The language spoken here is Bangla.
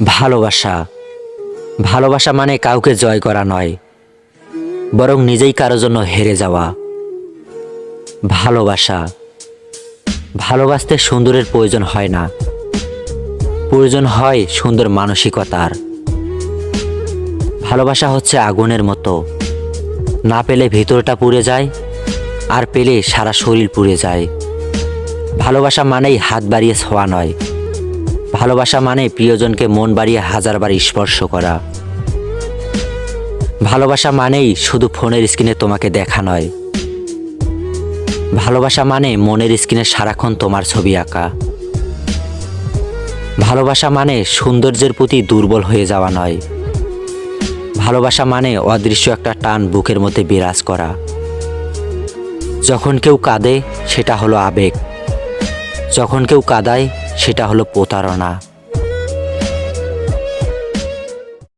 ভালোবাসা ভালোবাসা মানে কাউকে জয় করা নয়, বরং নিজেই কারো জন্য হেরে যাওয়া। ভালোবাসা ভালোবাসতে সুন্দরের প্রয়োজন হয় না, প্রয়োজন হয় সুন্দর মানসিকতার। ভালোবাসা হচ্ছে আগুনের মতো, না পেলে ভিতরটা পুড়ে যায়, আর পেলে সারা শরীর পুড়ে যায়। ভালোবাসা মানেই হাত বাড়িয়ে ছোঁয়া নয়, ভালোবাসা মানে প্রিয়জনকে মন বাড়িয়ে হাজারবার স্পর্শ করা। ভালোবাসা মানেই শুধু ফোনের স্ক্রিনে তোমাকে দেখা নয়, ভালোবাসা মানে মনের স্ক্রিনে সারাক্ষণ তোমার ছবি আঁকা। ভালোবাসা মানে সৌন্দর্যের প্রতি দুর্বল হয়ে যাওয়া নয়, ভালোবাসা মানে অদৃশ্য একটা টান বুকের মধ্যে বিরাজ করা। যখন কেউ কাঁদে সেটা হলো আবেগ, যখন কেউ কাঁদায় সেটা হলো প্রতারণা।